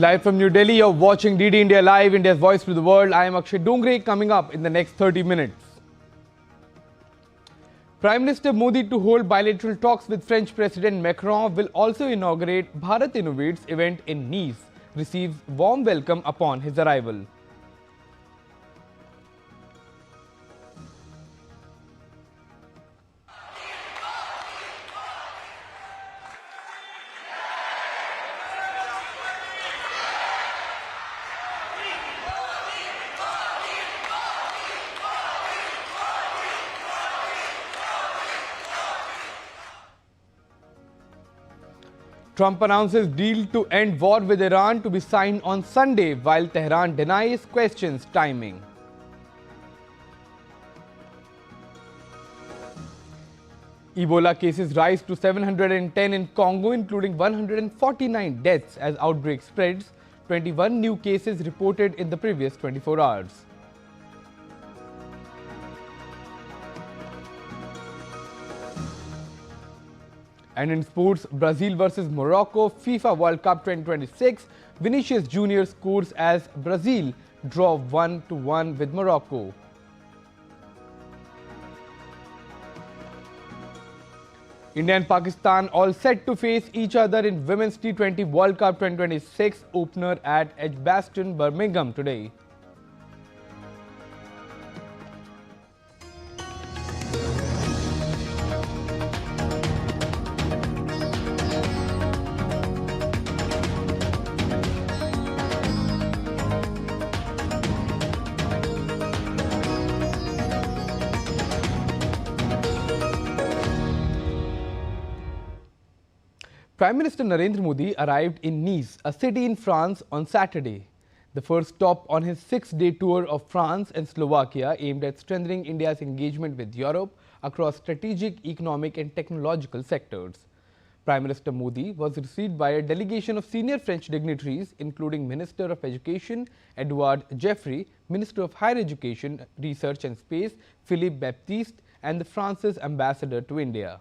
Live from New Delhi, you're watching DD India Live, India's voice to the world. I am Akshay Dongre. Coming up in the next 30 minutes. Prime Minister Modi to hold bilateral talks with French President Macron will also inaugurate Bharat Innovates event in Nice. Receives warm welcome upon his arrival. Trump announces deal to end war with Iran to be signed on Sunday, while Tehran denies questions timing. Ebola cases rise to 710 in Congo, including 149 deaths as outbreak spreads. 21 new cases reported in the previous 24 hours. And in sports, Brazil versus Morocco, FIFA World Cup 2026. Vinicius Jr. scores as Brazil draw 1-1 with Morocco. India and Pakistan all set to face each other in Women's T20 World Cup 2026 opener at Edgbaston, Birmingham today. Prime Minister Narendra Modi arrived in Nice, a city in France, on Saturday. The first stop on his 6-day tour of France and Slovakia aimed at strengthening India's engagement with Europe across strategic, economic and technological sectors. Prime Minister Modi was received by a delegation of senior French dignitaries, including Minister of Education Edouard Geoffroy, Minister of Higher Education, Research and Space Philippe Baptiste, and the France's ambassador to India.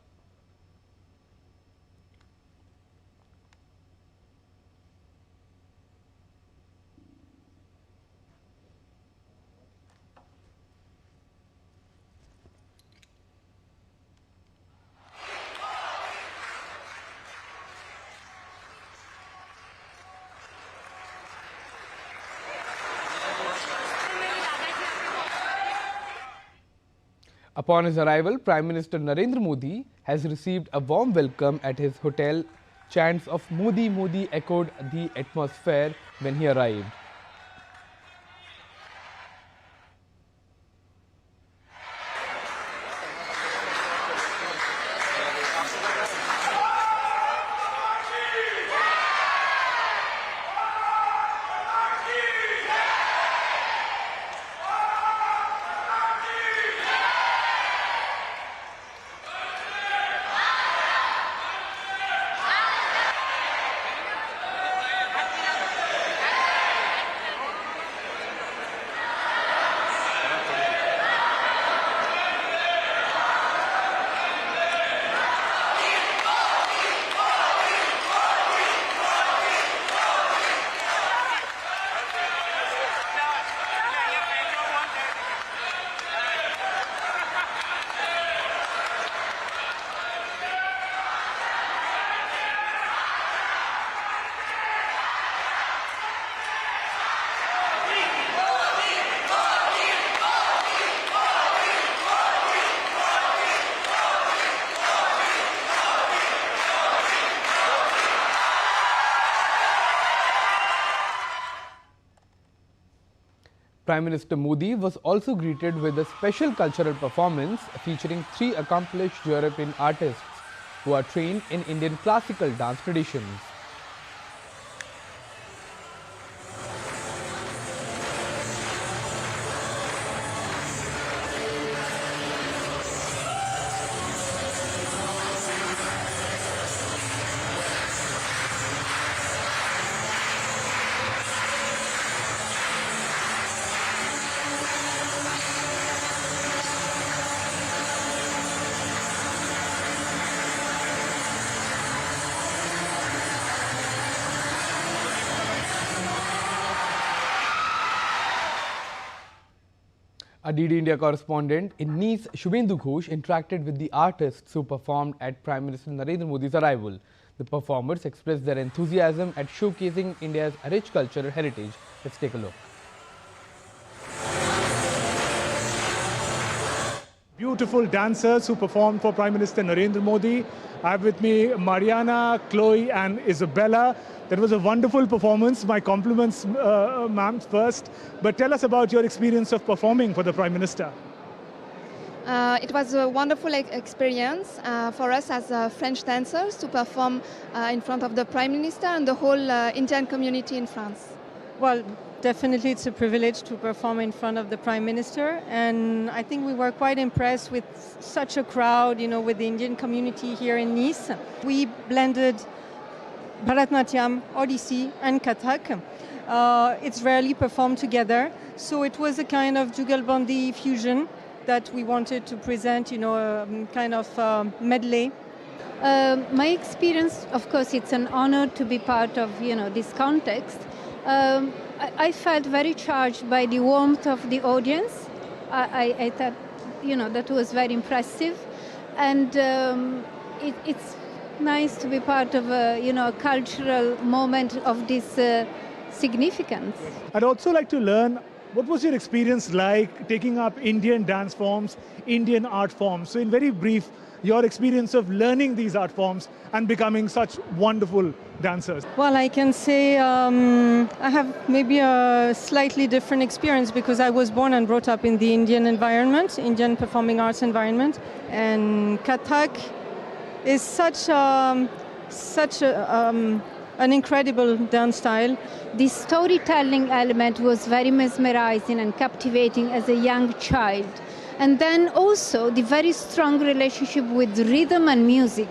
Upon his arrival, Prime Minister Narendra Modi has received a warm welcome at his hotel. Chants of Modi Modi echoed the atmosphere when he arrived. Prime Minister Modi was also greeted with a special cultural performance featuring 3 accomplished European artists who are trained in Indian classical dance traditions. Our DD India correspondent in Nice, Shubhendu Ghosh, interacted with the artists who performed at Prime Minister Narendra Modi's arrival. The performers expressed their enthusiasm at showcasing India's rich cultural heritage. Let's take a look. Beautiful dancers who performed for Prime Minister Narendra Modi. I have with me Mariana, Chloe and Isabella. That was a wonderful performance. My compliments, ma'am, first. But tell us about your experience of performing for the Prime Minister. It was a wonderful experience for us as French dancers to perform in front of the Prime Minister and the whole Indian community in France. Well, definitely it's a privilege to perform in front of the Prime Minister, and I think we were quite impressed with such a crowd, with the Indian community here in Nice. We blended Bharatnatyam, Odissi and Kathak. It's rarely performed together, so it was a kind of Jugalbandi fusion that we wanted to present, a kind of medley. My experience, of course, it's an honor to be part of, this context. I felt very charged by the warmth of the audience. I thought, that was very impressive. And it's nice to be part of a cultural moment of this significance. I'd also like to learn, what was your experience like taking up Indian dance forms, Indian art forms? So in very brief, your experience of learning these art forms and becoming such wonderful dancers. Well, I can say I have maybe a slightly different experience because I was born and brought up in the Indian environment, Indian performing arts environment. And Kathak is such an incredible dance style. The storytelling element was very mesmerizing and captivating as a young child. And then also the very strong relationship with rhythm and music.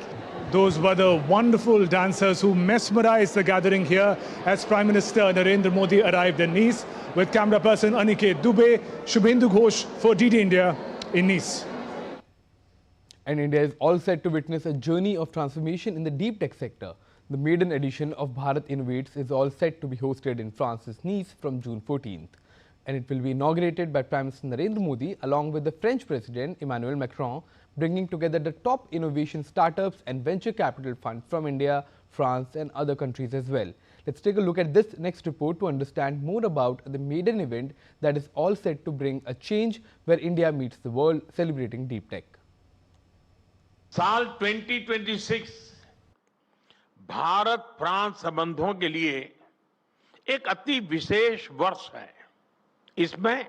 Those were the wonderful dancers who mesmerized the gathering here as Prime Minister Narendra Modi arrived in Nice. With camera person Aniket Dubey, Shubhendu Ghosh for DD India in Nice. And India is all set to witness a journey of transformation in the deep tech sector. The maiden edition of Bharat Innovates is all set to be hosted in France's Nice from June 14th. And it will be inaugurated by Prime Minister Narendra Modi along with the French President Emmanuel Macron, bringing together the top innovation startups and venture capital funds from India, France and other countries as well. Let's take a look at this next report to understand more about the maiden event that is all set to bring a change where India meets the world, celebrating deep tech. साल 2026 Bharat France संबंधों के लिए एक अति विशेष वर्ष है। इसमें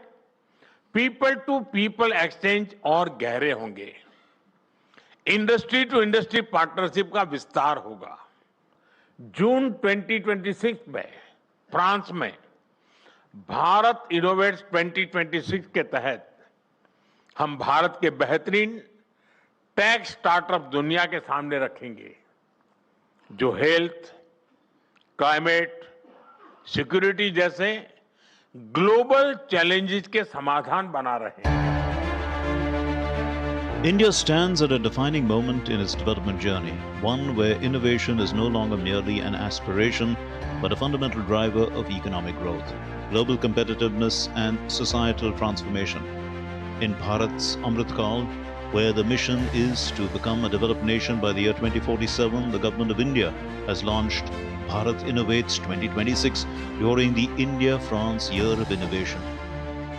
people to people exchange और गहरे होंगे। इंडस्ट्री टू इंडस्ट्री पार्टनरशिप का विस्तार होगा। जून 2026 में फ्रांस में भारत इनोवेट्स 2026 के तहत हम भारत के बेहतरीन टेक स्टार्टअप दुनिया के सामने रखेंगे, जो हेल्थ, क्लाइमेट, सिक्योरिटी जैसे ग्लोबल चैलेंजेस के समाधान बना रहे हैं। India stands at a defining moment in its development journey, one where innovation is no longer merely an aspiration, but a fundamental driver of economic growth, global competitiveness and societal transformation. In Bharat's Amrit Kaal, where the mission is to become a developed nation by the year 2047, the Government of India has launched Bharat Innovates 2026 during the India-France Year of Innovation.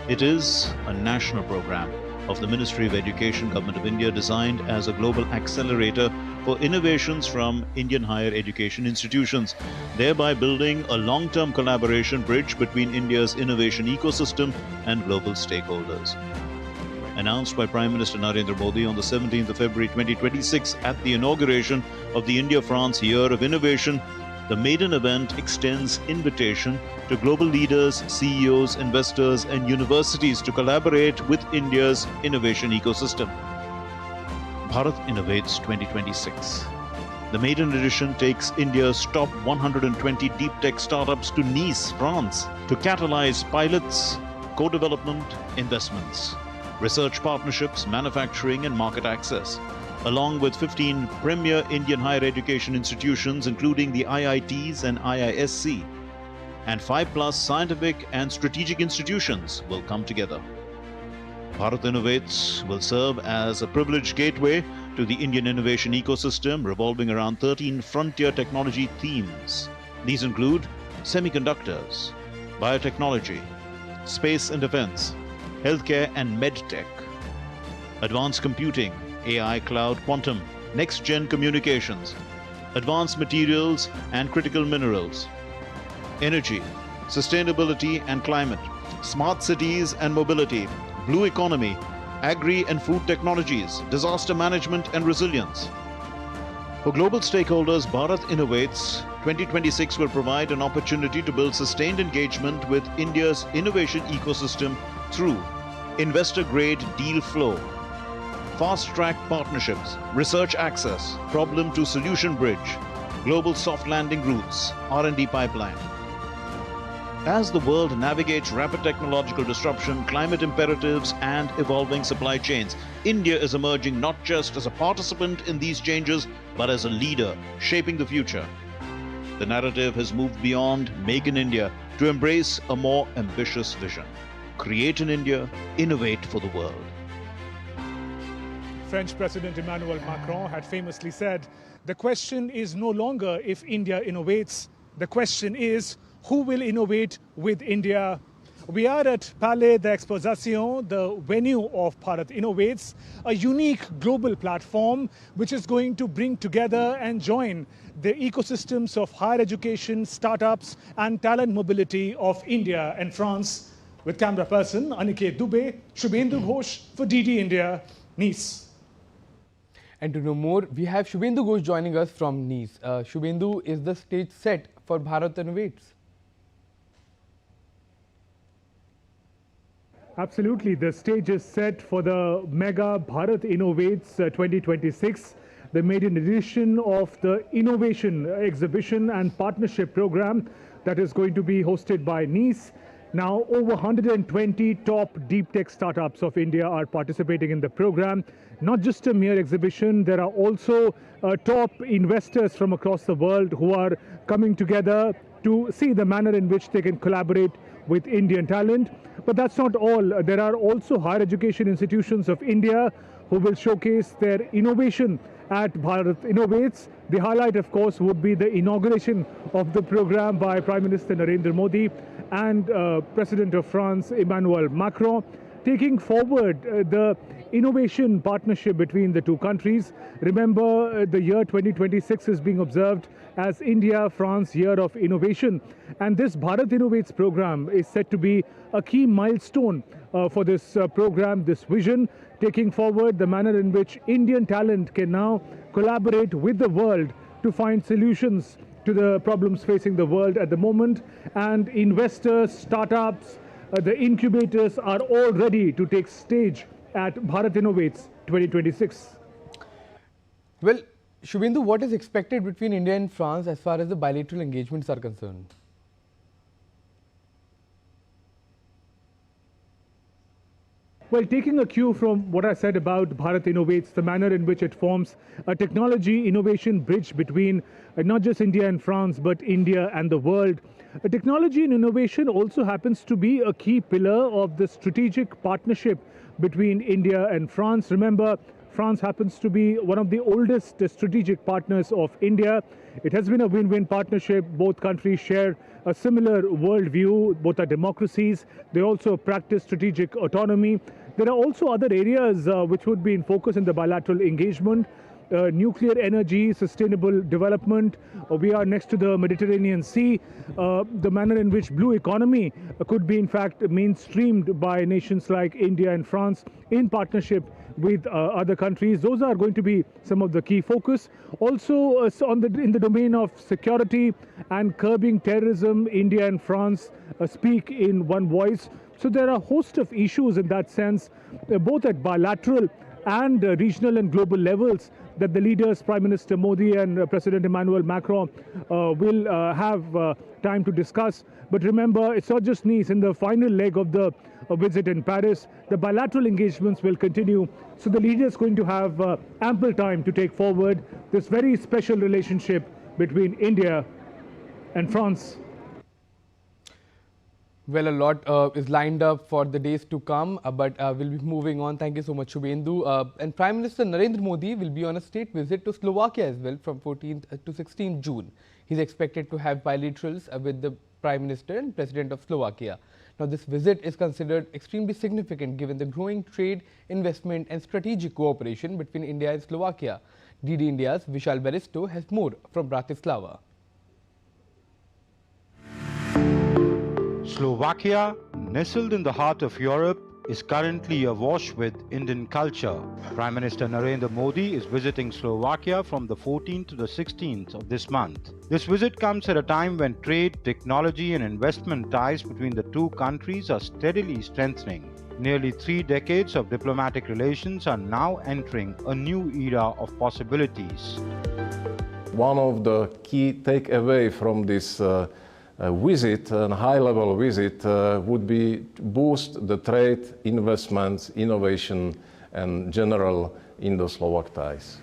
It is a national program of the Ministry of Education, Government of India, designed as a global accelerator for innovations from Indian higher education institutions, thereby building a long-term collaboration bridge between India's innovation ecosystem and global stakeholders. Announced by Prime Minister Narendra Modi on the 17th of February 2026 at the inauguration of the India-France Year of Innovation, the maiden event extends invitation to global leaders, CEOs, investors and universities to collaborate with India's innovation ecosystem. Bharat Innovates 2026. The maiden edition takes India's top 120 deep tech startups to Nice, France, to catalyze pilots, co-development, investments, research partnerships, manufacturing and market access, along with 15 premier Indian higher education institutions including the IITs and IISc, and 5+ scientific and strategic institutions will come together. Bharat Innovates will serve as a privileged gateway to the Indian innovation ecosystem revolving around 13 frontier technology themes. These include semiconductors, biotechnology, space and defense, healthcare and medtech, advanced computing, AI, cloud, quantum, next-gen communications, advanced materials and critical minerals, energy, sustainability and climate, smart cities and mobility, blue economy, agri and food technologies, disaster management and resilience. For global stakeholders, Bharat Innovates 2026 will provide an opportunity to build sustained engagement with India's innovation ecosystem through investor-grade deal flow, fast-track partnerships, research access, problem-to-solution bridge, global soft landing routes, R&D pipeline. As the world navigates rapid technological disruption, climate imperatives, and evolving supply chains, India is emerging not just as a participant in these changes, but as a leader shaping the future. The narrative has moved beyond Make in India to embrace a more ambitious vision. Create in India, innovate for the world. French President Emmanuel Macron had famously said, "The question is no longer if India innovates, the question is who will innovate with India." We are at Palais d'Exposition, the venue of Bharat Innovates, a unique global platform which is going to bring together and join the ecosystems of higher education, startups and talent mobility of India and France. With camera person Aniket Dubey, Shubhendu Ghosh for DD India, Nice. And to know more, we have Shubhendu Ghosh joining us from Nice. Shubhendu, is the stage set for Bharat Innovates? Absolutely. The stage is set for the mega Bharat Innovates 2026, the maiden edition of the Innovation Exhibition and Partnership Program that is going to be hosted by Nice. Now, over 120 top deep tech startups of India are participating in the program. Not just a mere exhibition, there are also top investors from across the world who are coming together to see the manner in which they can collaborate with Indian talent. But that's not all. There are also higher education institutions of India who will showcase their innovation at Bharat Innovates. The highlight, of course, would be the inauguration of the program by Prime Minister Narendra Modi and President of France, Emmanuel Macron, taking forward the innovation partnership between the two countries. Remember, the year 2026 is being observed as India-France Year of Innovation. And this Bharat Innovates program is set to be a key milestone for this program, this vision, taking forward the manner in which Indian talent can now collaborate with the world to find solutions to the problems facing the world at the moment. And investors, startups, the incubators are all ready to take stage at Bharat Innovates 2026. Well, Shubhendu, what is expected between India and France as far as the bilateral engagements are concerned? Well, taking a cue from what I said about Bharat Innovates, the manner in which it forms a technology innovation bridge between not just India and France, but India and the world. Technology and innovation also happens to be a key pillar of the strategic partnership between India and France. Remember, France happens to be one of the oldest strategic partners of India. It has been a win-win partnership. Both countries share a similar worldview. Both are democracies. They also practice strategic autonomy. There are also other areas which would be in focus in the bilateral engagement. Nuclear energy, sustainable development. We are next to the Mediterranean Sea. The manner in which blue economy could be in fact mainstreamed by nations like India and France in partnership with other countries. Those are going to be some of the key focus. Also in the domain of security and curbing terrorism, India and France speak in one voice. So there are a host of issues in that sense, both at bilateral and regional and global levels, that the leaders, Prime Minister Modi and President Emmanuel Macron, will have time to discuss. But remember, it's not just Nice. In the final leg of the visit in Paris, the bilateral engagements will continue. So the leaders are going to have ample time to take forward this very special relationship between India and France. Well, a lot is lined up for the days to come, but we'll be moving on. Thank you so much, Shubhendu. And Prime Minister Narendra Modi will be on a state visit to Slovakia as well from 14th to 16th June. He's expected to have bilaterals with the Prime Minister and President of Slovakia. Now, this visit is considered extremely significant given the growing trade, investment and strategic cooperation between India and Slovakia. DD India's Vishal Baristo has more from Bratislava. Slovakia, nestled in the heart of Europe, is currently awash with Indian culture. Prime Minister Narendra Modi is visiting Slovakia from the 14th to the 16th of this month. This visit comes at a time when trade, technology and investment ties between the two countries are steadily strengthening. Nearly 3 decades of diplomatic relations are now entering a new era of possibilities. One of the key takeaways from this visit, a high-level visit, would be to boost the trade, investments, innovation and general Indo-Slovak ties.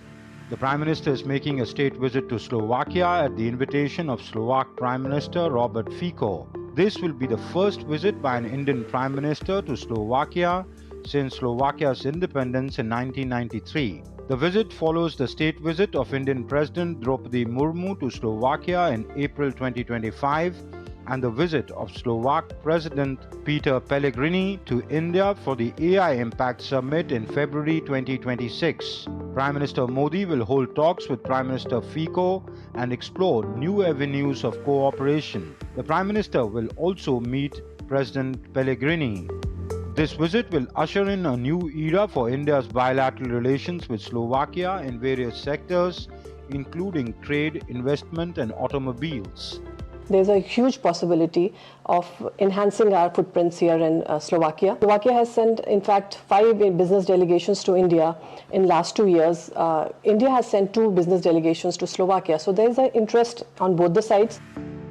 The Prime Minister is making a state visit to Slovakia at the invitation of Slovak Prime Minister Robert Fico. This will be the first visit by an Indian Prime Minister to Slovakia since Slovakia's independence in 1993. The visit follows the state visit of Indian President Draupadi Murmu to Slovakia in April 2025 and the visit of Slovak President Peter Pellegrini to India for the AI Impact Summit in February 2026. Prime Minister Modi will hold talks with Prime Minister Fico and explore new avenues of cooperation. The Prime Minister will also meet President Pellegrini. This visit will usher in a new era for India's bilateral relations with Slovakia in various sectors, including trade, investment and automobiles. There's a huge possibility of enhancing our footprints here in Slovakia. Slovakia has sent, in fact, 5 business delegations to India in last 2 years. India has sent 2 business delegations to Slovakia. So there's an interest on both the sides.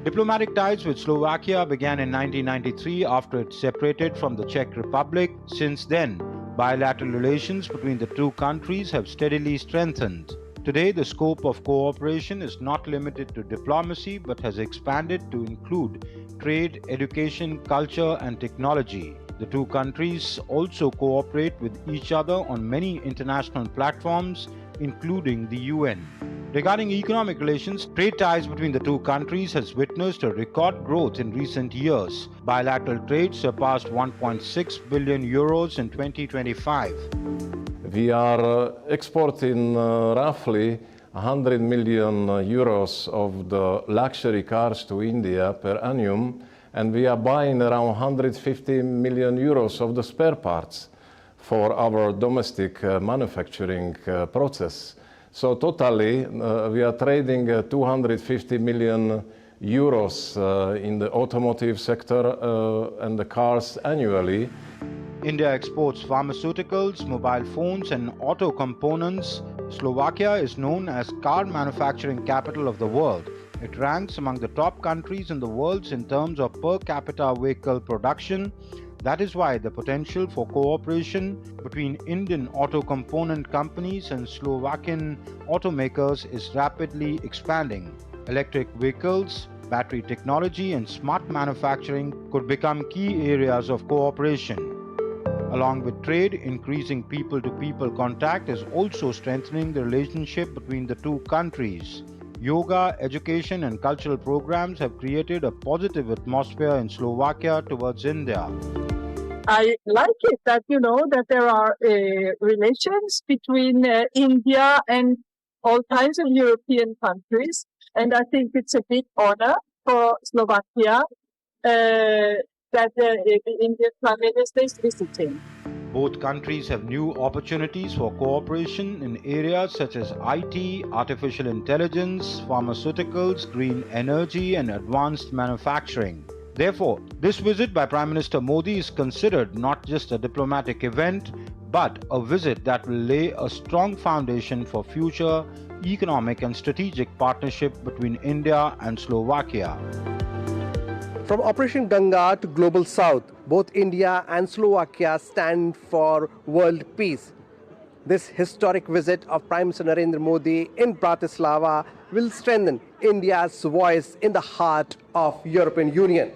Diplomatic ties with Slovakia began in 1993 after it separated from the Czech Republic. Since then, bilateral relations between the two countries have steadily strengthened. Today, the scope of cooperation is not limited to diplomacy but has expanded to include trade, education, culture and technology. The two countries also cooperate with each other on many international platforms, including the UN. Regarding economic relations, trade ties between the two countries has witnessed a record growth in recent years. Bilateral trade surpassed 1.6 billion euros in 2025. We are exporting roughly 100 million euros of the luxury cars to India per annum, and we are buying around 150 million euros of the spare parts for our domestic manufacturing process. So totally, we are trading 250 million euros in the automotive sector and the cars annually. India exports pharmaceuticals, mobile phones and auto components. Slovakia is known as car manufacturing capital of the world. It ranks among the top countries in the world in terms of per capita vehicle production. That is why the potential for cooperation between Indian auto component companies and Slovakian automakers is rapidly expanding. Electric vehicles, battery technology and smart manufacturing could become key areas of cooperation. Along with trade, increasing people-to-people contact is also strengthening the relationship between the two countries. Yoga, education and cultural programs have created a positive atmosphere in Slovakia towards India. I like it that, that there are relations between India and all kinds of European countries. And I think it's a big honor for Slovakia that the Indian Prime Minister is visiting. Both countries have new opportunities for cooperation in areas such as IT, artificial intelligence, pharmaceuticals, green energy and advanced manufacturing. Therefore, this visit by Prime Minister Modi is considered not just a diplomatic event, but a visit that will lay a strong foundation for future economic and strategic partnership between India and Slovakia. From Operation Ganga to Global South, both India and Slovakia stand for world peace. This historic visit of Prime Minister Narendra Modi in Bratislava will strengthen India's voice in the heart of European Union.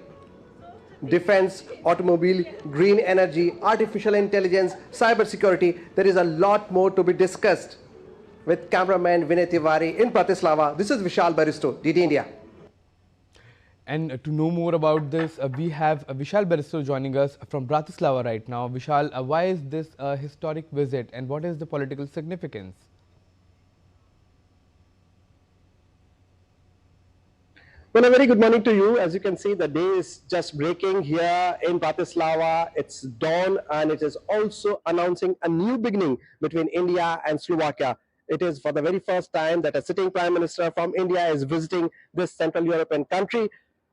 defense, automobile, green energy, artificial intelligence, cybersecurity. There is a lot more to be discussed. With cameraman Vinay Tiwari in Bratislava, this is Vishal Baristo, DD India. And to know more about this, we have Vishal Baristo joining us from Bratislava right now. Vishal, why is this a historic visit and what is the political significance? Well, a very good morning to you. As you can see, the day is just breaking here in Bratislava. It's dawn and it is also announcing a new beginning between India and Slovakia. It is for the very first time that a sitting Prime Minister from India is visiting this Central European country.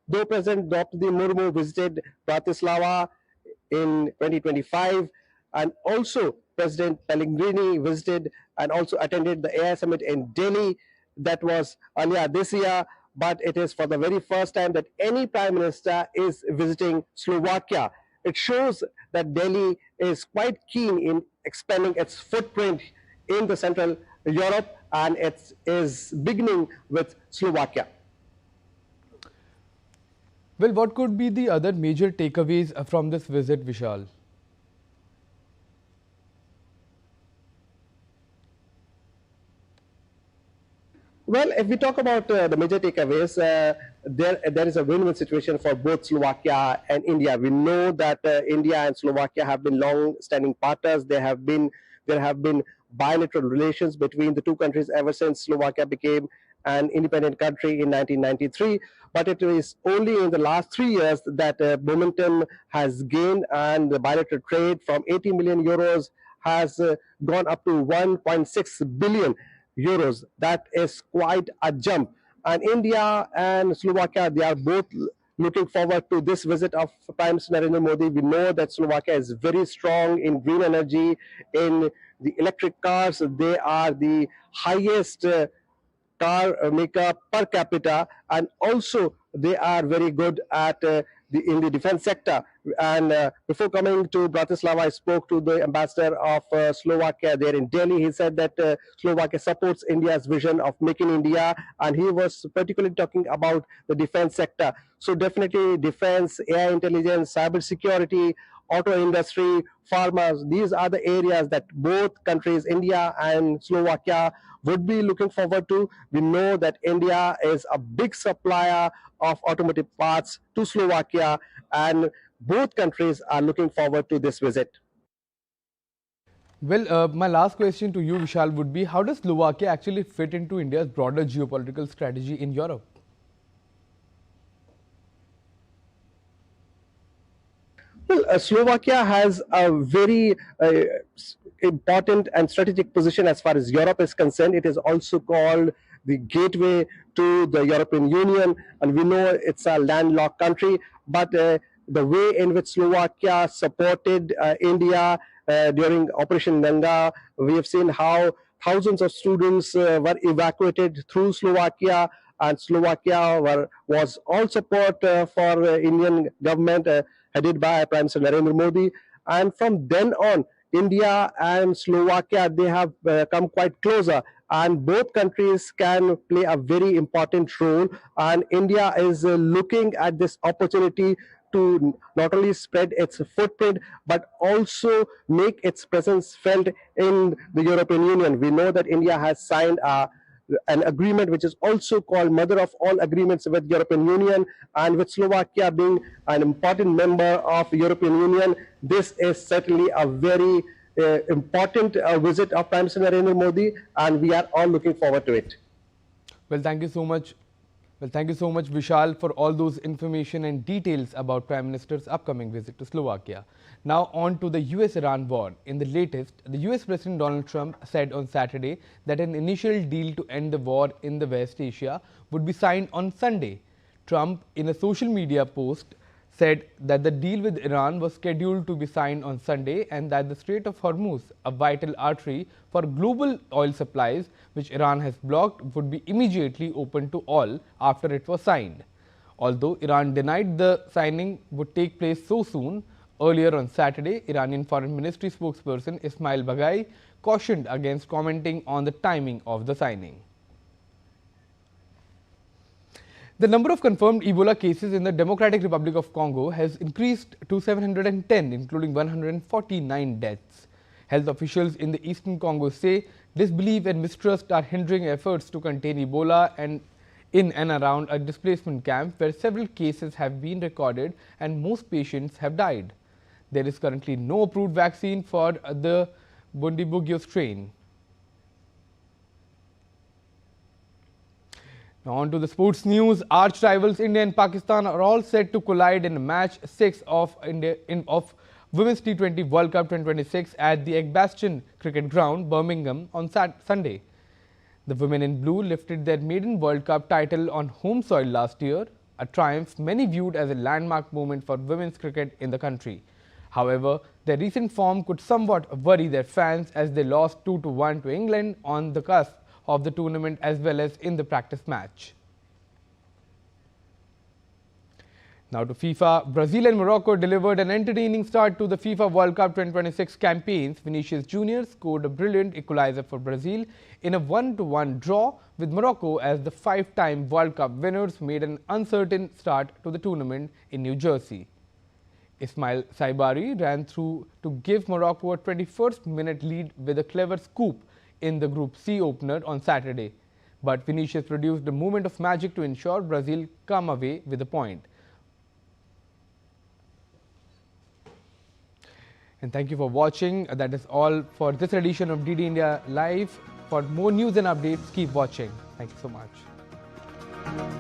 Though President Draupadi Murmu visited Bratislava in 2025 and also President Pellegrini visited and also attended the AI summit in Delhi. That was earlier this year, but it is for the very first time that any Prime Minister is visiting Slovakia. It shows that Delhi is quite keen in expanding its footprint in the Central Europe, and it is beginning with Slovakia. Well, what could be the other major takeaways from this visit, Vishal? Well, if we talk about the major takeaways, there is a win-win situation for both Slovakia and India. We know that India and Slovakia have been long-standing partners. There have been bilateral relations between the two countries ever since Slovakia became an independent country in 1993. But it is only in the last 3 years that momentum has gained, and the bilateral trade from 80 million euros has gone up to 1.6 billion euros. That is quite a jump. And India and Slovakia, they are both looking forward to this visit of Prime Minister Narendra Modi. We know that Slovakia is very strong in green energy, in the electric cars. They are the highest car maker per capita, and also they are very good at in the defense sector. And before coming to Bratislava, I spoke to the ambassador of Slovakia there in Delhi. He said that Slovakia supports India's vision of Make in India, and he was particularly talking about the defense sector. So definitely defense, AI intelligence, cyber security, auto industry, farmers, these are the areas that both countries, India and Slovakia, would be looking forward to. We know that India is a big supplier of automotive parts to Slovakia, and both countries are looking forward to this visit. Well, my last question to you, Vishal, would be how does Slovakia actually fit into India's broader geopolitical strategy in Europe? Well, Slovakia has a very important and strategic position as far as Europe is concerned. It is also called the gateway to the European Union, and we know it's a landlocked country, but the way in which Slovakia supported India during Operation Ganga, we have seen how thousands of students were evacuated through Slovakia, and Slovakia was all support for Indian government headed by Prime Minister Narendra Modi. And from then on, India and Slovakia, they have come quite closer, and both countries can play a very important role. And India is looking at this opportunity to not only spread its footprint, but also make its presence felt in the European Union. We know that India has signed an agreement which is also called mother of all agreements with European Union, and with Slovakia being an important member of European Union, this is certainly a very important visit of Prime Minister Narendra Modi, and we are all looking forward to it. Well, thank you so much. Well, thank you so much, Vishal, for all those information and details about Prime Minister's upcoming visit to Slovakia. Now on to the US-Iran war. In the latest, the US President Donald Trump said on Saturday that an initial deal to end the war in the West Asia would be signed on Sunday. Trump, in a social media post, said that the deal with Iran was scheduled to be signed on Sunday and that the Strait of Hormuz, a vital artery for global oil supplies which Iran has blocked, would be immediately opened to all after it was signed. Although Iran denied the signing would take place so soon, earlier on Saturday, Iranian Foreign Ministry spokesperson Ismail Baghai cautioned against commenting on the timing of the signing. The number of confirmed Ebola cases in the Democratic Republic of Congo has increased to 710, including 149 deaths. Health officials in the eastern Congo say disbelief and mistrust are hindering efforts to contain Ebola and in and around a displacement camp where several cases have been recorded and most patients have died. There is currently no approved vaccine for the Bundibugyo strain. Now on to the sports news. Arch rivals India and Pakistan are all set to collide in match 6 of Women's T20 World Cup 2026 at the Edgbaston Cricket Ground, Birmingham on Sunday. The women in blue lifted their maiden World Cup title on home soil last year, a triumph many viewed as a landmark moment for women's cricket in the country. However, their recent form could somewhat worry their fans as they lost 2-1 to England on the cusp of the tournament as well as in the practice match. Now to FIFA. Brazil and Morocco delivered an entertaining start to the FIFA World Cup 2026 campaigns. Vinicius Jr. scored a brilliant equalizer for Brazil in a 1-1 draw, with Morocco as the 5-time World Cup winners made an uncertain start to the tournament in New Jersey. Ismail Saibari ran through to give Morocco a 21st minute lead with a clever scoop in the Group C opener on Saturday. But Vinicius produced a moment of magic to ensure Brazil come away with a point. And thank you for watching. That is all for this edition of DD India Live. For more news and updates, keep watching. Thank you so much.